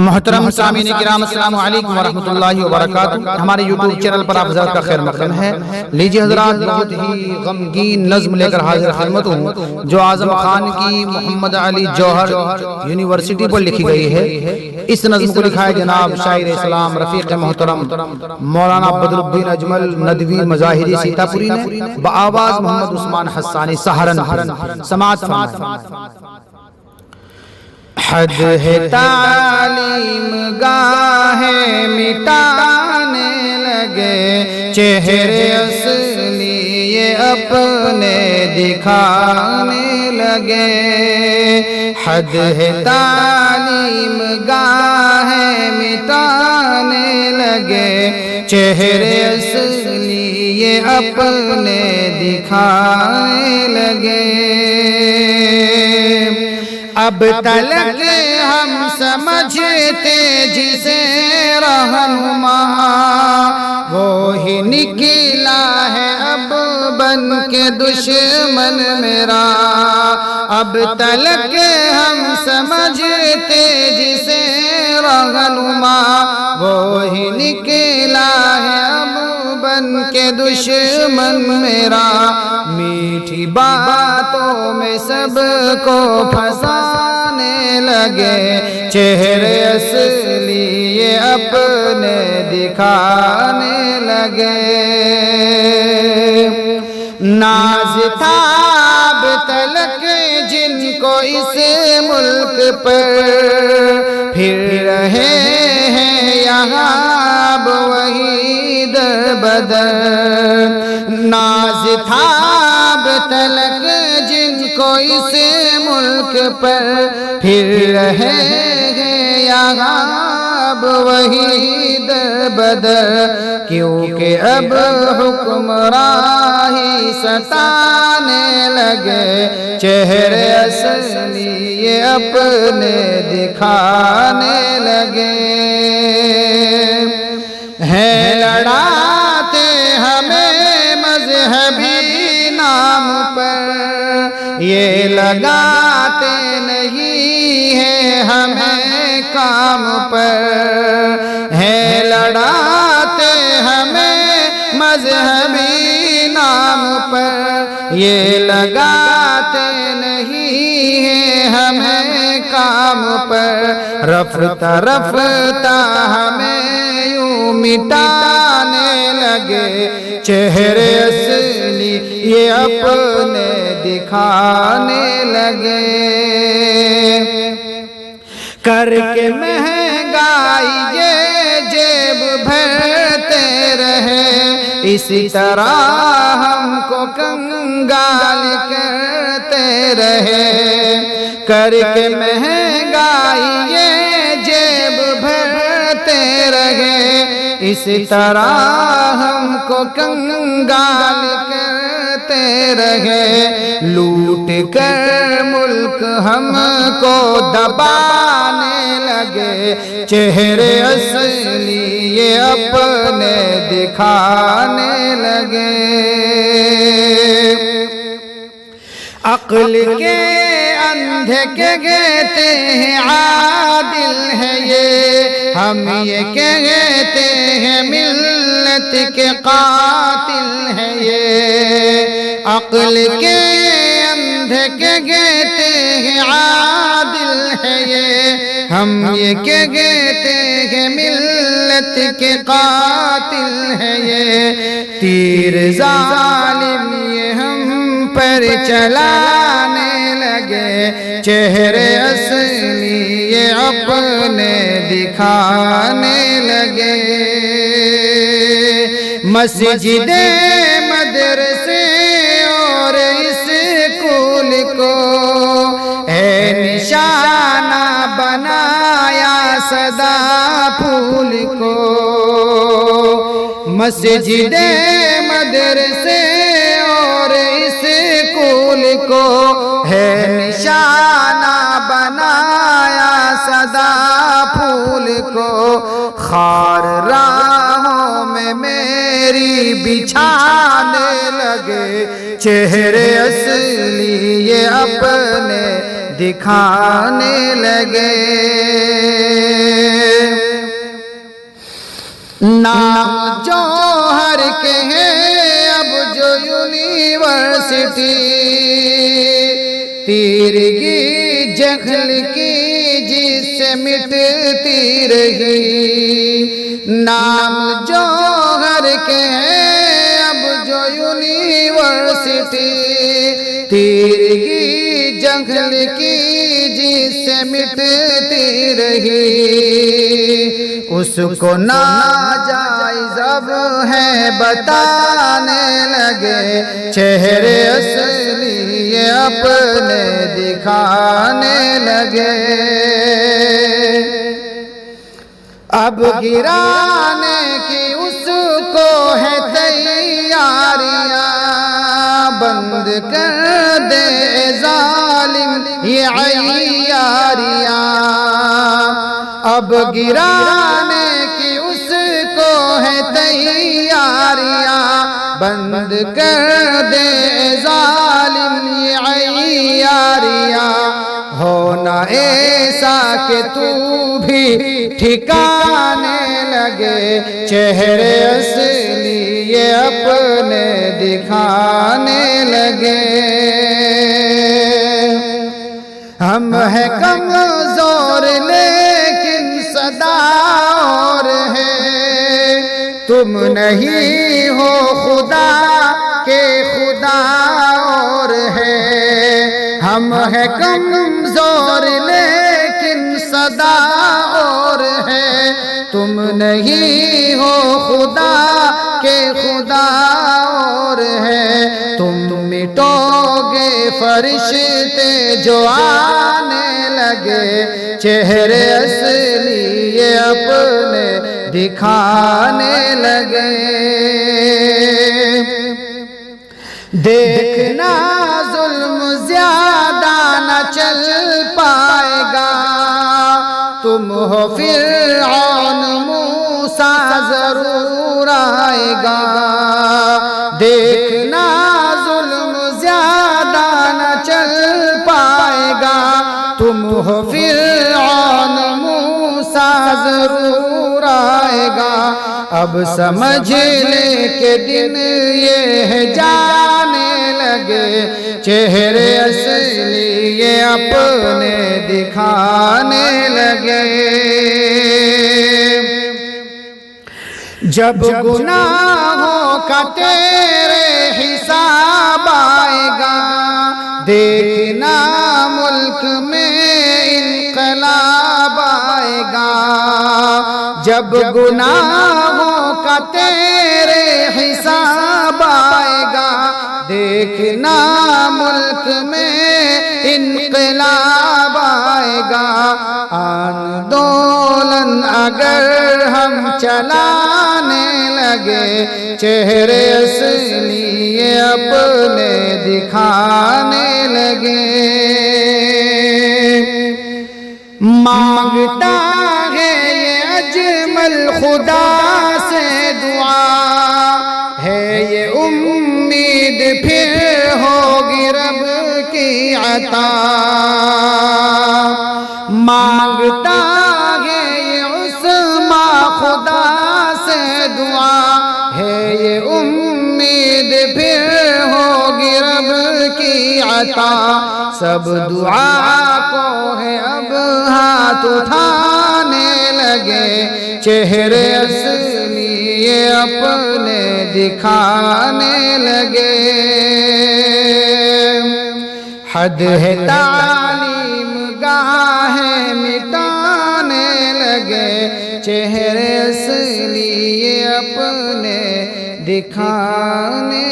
محترم سامعین کرام السلام علیکم ورحمۃ اللہ وبرکاتہ۔ ہمارے یوٹیوب چینل پر آپ حضرات کا خیر مقدم ہے۔ لیجیے حضرات، بہت ہی غمگین نظم لے کر حاضر خدمت ہوں جو اعظم خان کی محمد علی جوہر یونیورسٹی پر لکھی گئی ہے۔ اس نظم کو لکھا ہے جناب شاعر اسلام رفیق محترم مولانا بدر الدین اجمل ندوی مظاہری سیتاپوری نے، بآواز محمد عثمان حسانی سہارنپور۔ سماعت فرمائیں۔ حد ہے تعلیم گاہ مٹانے لگے، چہرے اصلی یہ اپنے دکھانے لگے۔ حد ہے تعلیم گاہ مٹانے لگے، چہرے اصلی یہ اپنے دکھانے لگے۔ اب تلک ہم سمجھتے جسے رہنما، وہی نکلا ہے اب بن کے دشمن میرا۔ اب تلک ہم سمجھتے جسے رہنما، وہی نکلا ہے اب بن کے دشمن میرا۔ میٹھی باتوں میں سب کو پھنسانے لگے، چہرے اصلی یہ اپنے دکھانے لگے۔ ناز تھا اب تلک جن کو اس ملک پر، پھر رہے ہیں یہاں اب وہی در بدر۔ ناز تھا اب تلک جن کو اس ملک پر، پھر رہے ہیں یہاں اب وہی در بدر۔ کیونکہ اب حکمراہی ستانے لگے، چہرے اصلی یہ اپنے دکھانے لگے۔ ہیں لڑاتے ہمیں مذہبی نام پر، یہ لگاتے نہیں ہیں ہمیں کام پر۔ ہیں لڑاتے ہمیں مذہبی نام پر، یہ لگاتے نہیں ہیں ہمیں کام پر۔ رفتہ رفتہ ہمیں یوں مٹانے لگے، چہرے اصلی یہ اپنے دکھانے لگے۔ کر کے مہنگائی یہ جیب بھرتے رہے، اسی طرح ہم کو کنگال کرتے رہے۔ کر کے مہنگائی یہ جیب بھرتے رہے، اسی طرح ہم کو کنگال کرتے رہے۔ لوٹ کر ملک ہم کو دبانے لگے، چہرے اصلی یہ اپنے دکھانے لگے۔ عقل کے اندھے کے کہتے ہیں عادل ہے یہ، ہم یہ کہتے ہیں ملت کے قاتل ہے یہ۔ عقل کے اندھے کے کہتے ہیں عادل ہے یہ، ہم یہ کہتے ہیں ملت کے قاتل ہے یہ۔ تیر ظالم یہ ہم پر چلانے لگے، چہرے اصلی یہ اپنے دکھانے لگے۔ مسجد مدرسے اور اسکول کو ہے نشانہ بنایا سدا پھول کو۔ مسجد مدرسے اور اسکول کو ہے نشانہ بنایا سدا پھول کو۔ خار راہوں میں میری بچھانے لگے، چہرے اصلی یہ اپنے دکھانے لگے۔ نام جوہر کے ہیں اب جو یونیورسٹی، تیرگی جہل کی جس سے مٹتی رہی، نام جوہر کے ہیں اب جو یونیورسٹی، تیرگی جہل کی جس سے مٹتی رہی، اس کو ناجائز اب ہے بتانے لگے، چہرے اصلی یہ اپنے دکھانے لگے، اب گرانے کی اس کو ہے تیاریاں، بند کر دے ظالم یہ عیاریاں، اب گرانے کی اس کو ہے تیاریاں، بند کر دے ظالم یہ عیاریاں، ہونا ایسا کہ تو بھی ٹھکانے لگے، چہرے اصلی یہ اپنے دکھانے لگے، ہم ہیں کمزور لیکن صدا اور ہے، تم نہیں ہو خدا کہ خدا اور ہے، ہم ہیں کمزور لیکن صدا اور ہے، تم نہیں ہو خدا کہ خدا اور ہے، تم مٹو گے فرشتے جو آنے لگے، چہرے اصلی یہ اپنے دکھانے لگے، دیکھنا ظلم زیادہ نہ چل پائے گا، تم ہو فرعون موسیٰ ضرور آئے گا، دیکھنا ظلم زیادہ نہ چل پائے گا، تم ہو فرعون موسیٰ ضرور آئے گا، اب سمجھ لے کہ دن یہ جانے لگے، چہرے اصلی یہ اپنے دکھانے لگے، جب گناہوں کا تیرے حساب آئے گا، دیکھنا ملک میں انقلاب آئے گا، جب گناہوں کا تیرے حساب آئے گا، دیکھنا ملک میں انقلاب آئے گا، آندولن اگر ہم چلانے لگے، چہرے اصلی یہ اپنے دکھانے لگے، مانگتا ہے یہ اجمل خدا سے دعا، ہے یہ امید پھر ہوگی رب کی عطا، مانگتا ہے یہ عصمہ خدا سے دعا، ہے یہ امید پھر ہوگی رب کی عطا، سب دعا کو ہے اب ہاتھ اٹھانے لگے، چہرے اصلی یہ اپنے دکھانے لگے، حد ہے تعلیم گاہیں مٹانے لگے، چہرے اصلی یہ اپنے دکھانے